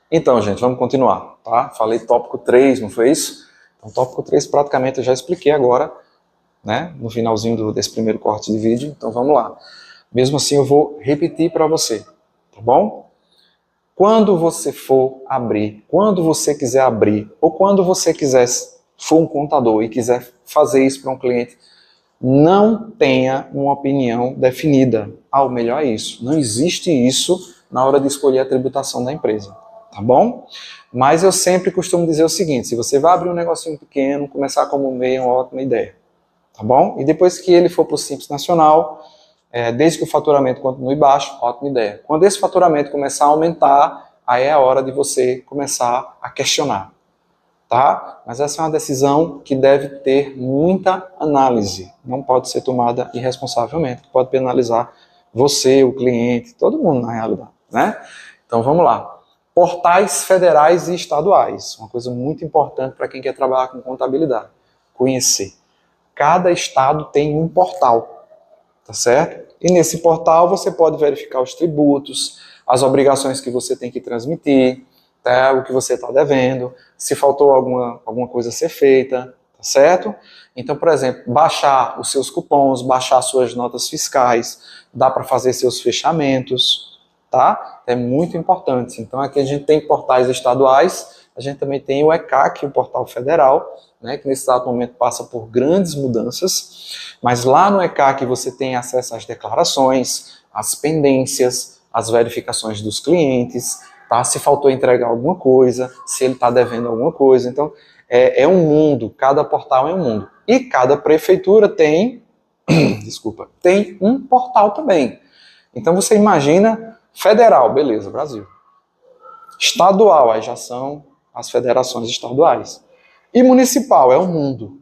Então, gente, vamos continuar, tá? Falei tópico 3, não foi isso? Então, tópico 3 praticamente eu já expliquei agora, né? No finalzinho desse primeiro corte de vídeo. Então, vamos lá. Mesmo assim, eu vou repetir para você, tá bom? Quando você for abrir, quando você quiser abrir, ou quando você quiser, for um contador e quiser fazer isso para um cliente, não tenha uma opinião definida. O melhor é isso. Não existe isso na hora de escolher a tributação da empresa, tá bom? Mas eu sempre costumo dizer o seguinte, se você vai abrir um negocinho pequeno, começar como MEI é uma ótima ideia, tá bom? E depois que ele for para o Simples Nacional, desde que o faturamento continue baixo, ótima ideia. Quando esse faturamento começar a aumentar, aí é a hora de você começar a questionar, tá? Mas essa é uma decisão que deve ter muita análise, não pode ser tomada irresponsavelmente, pode penalizar você, o cliente, todo mundo na realidade, né? Então vamos lá. Portais federais e estaduais, uma coisa muito importante para quem quer trabalhar com contabilidade, conhecer. Cada estado tem um portal, tá certo? E nesse portal você pode verificar os tributos, as obrigações que você tem que transmitir, tá? O que você está devendo, se faltou alguma coisa a ser feita, tá certo? Então, por exemplo, baixar os seus cupons, baixar suas notas fiscais, dá para fazer seus fechamentos, tá? É muito importante. Então, aqui a gente tem portais estaduais, a gente também tem o ECAC, o portal federal, né, que nesse exato momento passa por grandes mudanças, mas lá no ECAC você tem acesso às declarações, às pendências, às verificações dos clientes, tá? Se faltou entregar alguma coisa, se ele está devendo alguma coisa. Então, é um mundo, cada portal é um mundo. E cada prefeitura tem, desculpa, tem um portal também. Então você imagina, federal, beleza, Brasil. Estadual, aí já são as federações estaduais. E municipal, é o mundo,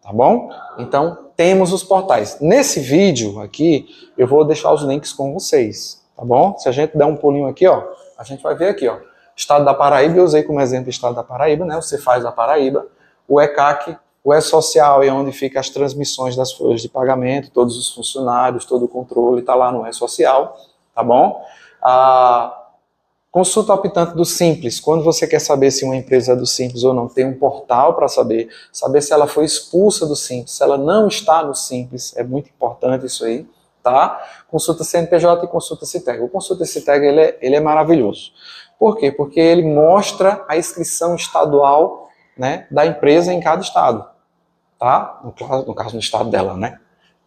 tá bom? Então, temos os portais. Nesse vídeo aqui, eu vou deixar os links com vocês, tá bom? Se a gente der um pulinho aqui, ó, a gente vai ver aqui, ó. Estado da Paraíba, eu usei como exemplo o Estado da Paraíba, né? Você faz da Paraíba. O ECAC, o E-Social é onde fica as transmissões das folhas de pagamento, todos os funcionários, todo o controle está lá no E-Social, tá bom? Consulta optante do Simples. Quando você quer saber se uma empresa é do Simples ou não, tem um portal para saber se ela foi expulsa do Simples, se ela não está no Simples, é muito importante isso aí, tá? Consulta CNPJ e consulta CITEG. O consulta CITEG ele é maravilhoso. Por quê? Porque ele mostra a inscrição estadual, né, da empresa em cada estado, tá? No caso, no estado dela, né?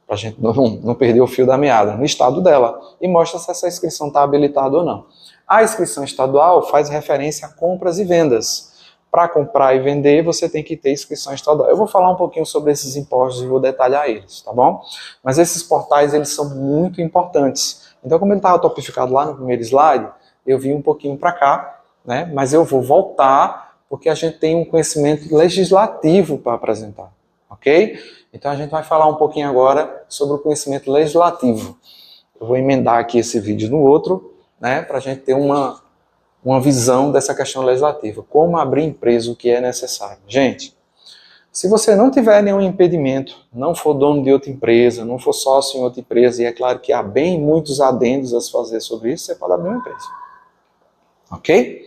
Para a gente não perder o fio da meada, no estado dela, e mostra se essa inscrição está habilitada ou não. A inscrição estadual faz referência a compras e vendas. Para comprar e vender, você tem que ter inscrição estadual. Eu vou falar um pouquinho sobre esses impostos e vou detalhar eles, tá bom? Mas esses portais, eles são muito importantes. Então, como ele estava topificado lá no primeiro slide, eu vim um pouquinho para cá, né? Mas eu vou voltar, porque a gente tem um conhecimento legislativo para apresentar, ok? Então, a gente vai falar um pouquinho agora sobre o conhecimento legislativo. Eu vou emendar aqui esse vídeo no outro, né, para a gente ter uma visão dessa questão legislativa. Como abrir empresa, o que é necessário. Gente, se você não tiver nenhum impedimento, não for dono de outra empresa, não for sócio em outra empresa, e é claro que há bem muitos adendos a se fazer sobre isso, você pode abrir uma empresa. Ok?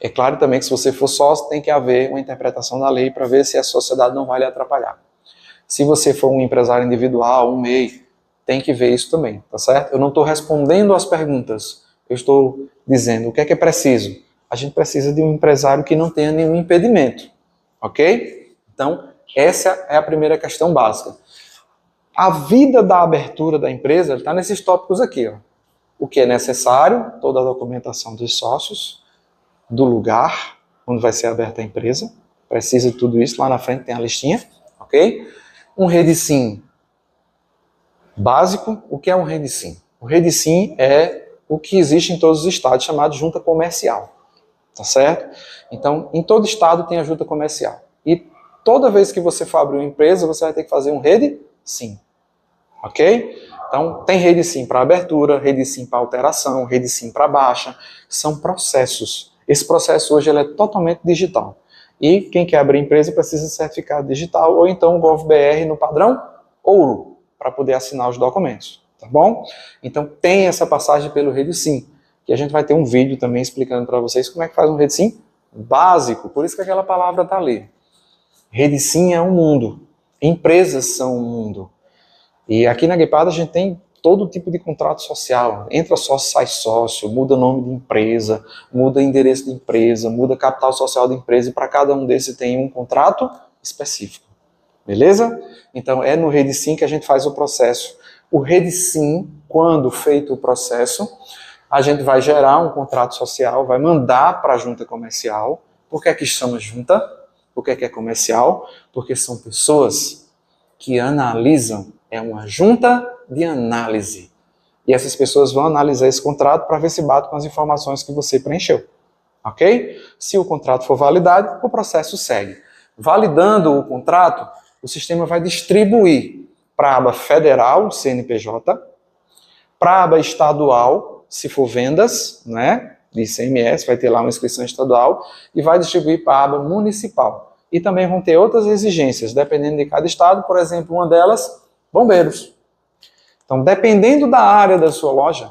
É claro também que se você for sócio, tem que haver uma interpretação da lei para ver se a sociedade não vai lhe atrapalhar. Se você for um empresário individual, um MEI, tem que ver isso também, tá certo? Eu não estou respondendo às perguntas. Eu estou dizendo o que é preciso. A gente precisa de um empresário que não tenha nenhum impedimento, ok? Então, essa é a primeira questão básica. A vida da abertura da empresa está nesses tópicos aqui, ó. O que é necessário, toda a documentação dos sócios, do lugar onde vai ser aberta a empresa, precisa de tudo isso, lá na frente tem a listinha, ok? Um REDSIM básico. O que é um REDSIM? O REDSIM é o que existe em todos os estados, chamado junta comercial, tá certo? Então, em todo estado tem a junta comercial. E toda vez que você for abrir uma empresa, você vai ter que fazer um REDSIM, ok? Então, tem REDSIM para abertura, REDSIM para alteração, REDSIM para baixa, são processos. Esse processo hoje ele é totalmente digital. E quem quer abrir empresa precisa de certificado digital, ou então o GovBR no padrão ouro, para poder assinar os documentos. Tá bom? Então tem essa passagem pelo REDSIM. que a gente vai ter um vídeo também explicando para vocês como é que faz um rede sim básico. Por isso que aquela palavra está ali. Rede sim é um mundo. Empresas são um mundo. E aqui na Guepard a gente tem todo tipo de contrato social. Entra sócio, sai sócio, muda nome de empresa, muda endereço de empresa, muda capital social de empresa, e para cada um desses tem um contrato específico. Beleza? Então é no Rede Sim que a gente faz o processo. O Rede Sim, quando feito o processo, a gente vai gerar um contrato social, vai mandar para a junta comercial. Por que é que chama junta? Por que é comercial? Porque são pessoas que analisam. É uma junta de análise. E essas pessoas vão analisar esse contrato para ver se bate com as informações que você preencheu. Ok? Se o contrato for validado, o processo segue. Validando o contrato, o sistema vai distribuir para a aba federal, CNPJ, para a aba estadual, se for vendas, né, de ICMS, vai ter lá uma inscrição estadual, e vai distribuir para a aba municipal. E também vão ter outras exigências, dependendo de cada estado, por exemplo, uma delas, bombeiros. Então, dependendo da área da sua loja,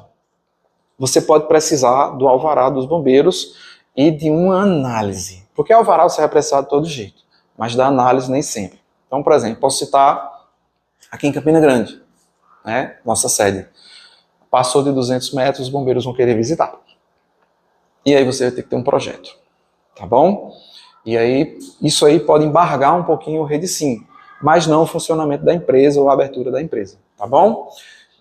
você pode precisar do alvará dos bombeiros e de uma análise. Porque alvará você vai precisar de todo jeito, mas da análise nem sempre. Então, por exemplo, posso citar aqui em Campina Grande, né, nossa sede. Passou de 200 metros, os bombeiros vão querer visitar. E aí você vai ter que ter um projeto, tá bom? E aí, isso aí pode embargar um pouquinho o Rede Sim, mas não o funcionamento da empresa ou a abertura da empresa, tá bom?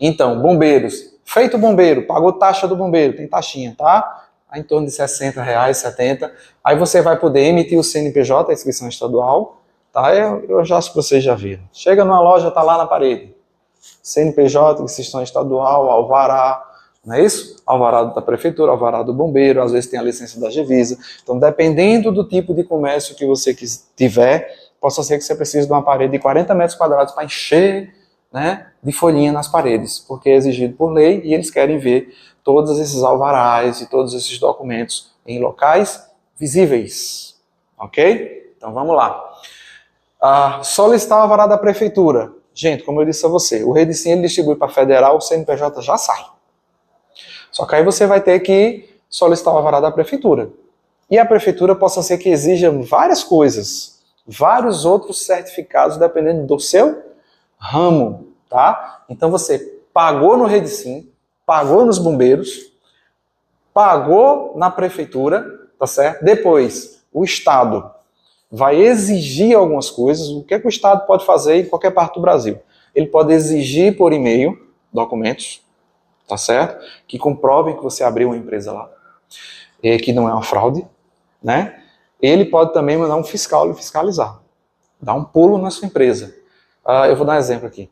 Então, bombeiros. Feito o bombeiro, pagou taxa do bombeiro, tem taxinha, tá? Em torno de R$60, R$70. Aí você vai poder emitir o CNPJ, a inscrição estadual, tá? Eu já acho que vocês já viram. Chega numa loja, tá lá na parede. CNPJ, inscrição estadual, alvará, não é isso? Alvará da prefeitura, alvará do bombeiro, às vezes tem a licença da Gevisa. Então, dependendo do tipo de comércio que você tiver, possa ser que você precise de uma parede de 40 metros quadrados para encher, né, de folhinha nas paredes, porque é exigido por lei e eles querem ver todos esses alvarás e todos esses documentos em locais visíveis. Ok? Então, vamos lá. Solicitar o alvará da prefeitura. Gente, como eu disse a você, o Rede Sim ele distribui para federal, o CNPJ já sai. Só que aí você vai ter que solicitar o alvará da prefeitura. E a prefeitura possa ser que exija várias coisas, vários outros certificados, dependendo do seu ramo, tá? Então você pagou no Rede Sim, pagou nos bombeiros, pagou na prefeitura, tá certo? Depois, o Estado vai exigir algumas coisas. O que é que o Estado pode fazer em qualquer parte do Brasil? Ele pode exigir por e-mail documentos, tá certo? Que comprovem que você abriu uma empresa lá, e que não é uma fraude, né? Ele pode também mandar um fiscal lhe fiscalizar, dar um pulo na sua empresa. Eu vou dar um exemplo aqui,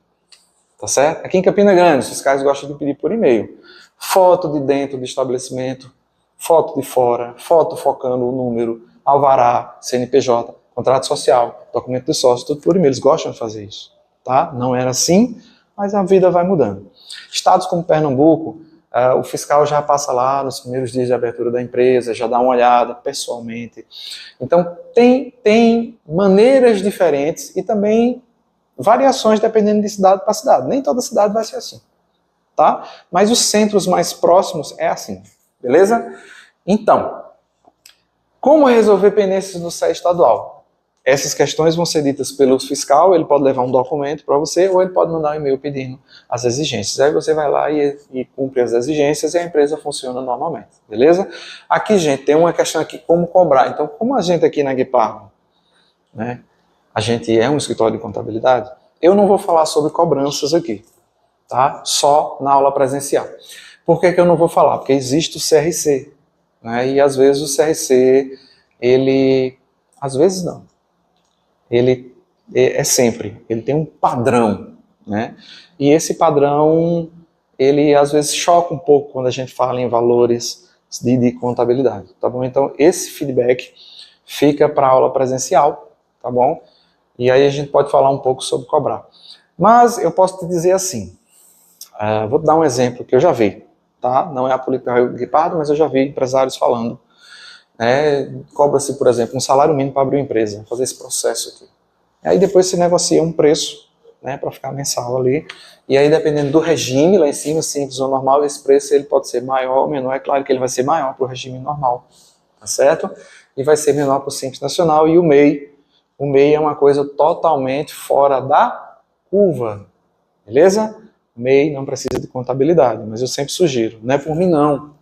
tá certo? Aqui em Campina Grande, os fiscais gostam de pedir por e-mail. Foto de dentro do estabelecimento, foto de fora, foto focando o número, alvará, CNPJ, contrato social, documento de sócio, tudo por e-mail. Eles gostam de fazer isso, tá? Não era assim, mas a vida vai mudando. Estados como Pernambuco, o fiscal já passa lá nos primeiros dias de abertura da empresa, já dá uma olhada pessoalmente. Então, tem maneiras diferentes e também variações dependendo de cidade para cidade. Nem toda cidade vai ser assim, tá? Mas os centros mais próximos é assim, beleza? Então, como resolver pendências no SEI estadual? Essas questões vão ser ditas pelo fiscal, ele pode levar um documento para você, ou ele pode mandar um e-mail pedindo as exigências. Aí você vai lá e cumpre as exigências e a empresa funciona normalmente, beleza? Aqui, gente, tem uma questão aqui, como cobrar. Então, como a gente aqui na Guepard, né, a gente é um escritório de contabilidade, eu não vou falar sobre cobranças aqui, tá? Só na aula presencial. Por que eu não vou falar? Porque existe o CRC, né? E às vezes o CRC, às vezes não, ele é sempre, ele tem um padrão, né? E esse padrão, ele às vezes choca um pouco quando a gente fala em valores de contabilidade, tá bom? Então esse feedback fica para a aula presencial, tá bom? E aí a gente pode falar um pouco sobre cobrar. Mas eu posso te dizer assim, vou te dar um exemplo que eu já vi, tá? Não é a política Guepard, mas eu já vi empresários falando, né? Cobra-se, por exemplo, um salário mínimo para abrir uma empresa, fazer esse processo aqui. Aí depois se negocia um preço, né, para ficar mensal ali. E aí, dependendo do regime, lá em cima, simples ou normal, esse preço ele pode ser maior ou menor. É claro que ele vai ser maior para o regime normal, tá certo? E vai ser menor para o Simples Nacional. E o MEI é uma coisa totalmente fora da curva, beleza? O MEI não precisa de contabilidade, mas eu sempre sugiro, não é por mim não,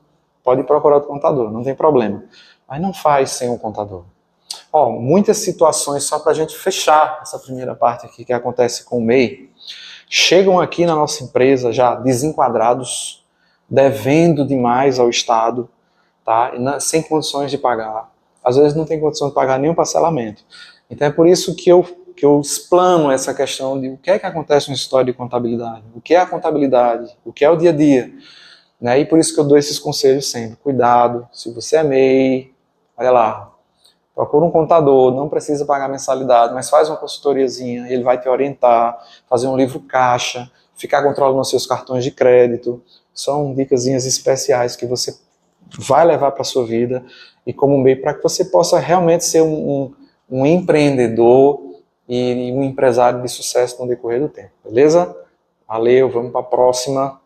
pode procurar o contador, não tem problema. Mas não faz sem um contador. Ó, muitas situações, só para a gente fechar essa primeira parte aqui que acontece com o MEI, chegam aqui na nossa empresa já desenquadrados, devendo demais ao Estado, tá? Sem condições de pagar. Às vezes não tem condição de pagar nenhum parcelamento. Então é por isso que eu explano essa questão de o que é que acontece no escritório de contabilidade, o que é a contabilidade, o que é o dia a dia. Né? E por isso que eu dou esses conselhos sempre. Cuidado, se você é MEI, olha lá, procura um contador, não precisa pagar mensalidade, mas faz uma consultoriazinha, ele vai te orientar, fazer um livro caixa, ficar controlando os seus cartões de crédito. São dicasinhas especiais que você vai levar para a sua vida e como meio para que você possa realmente ser um empreendedor e um empresário de sucesso no decorrer do tempo, beleza? Valeu, vamos para a próxima.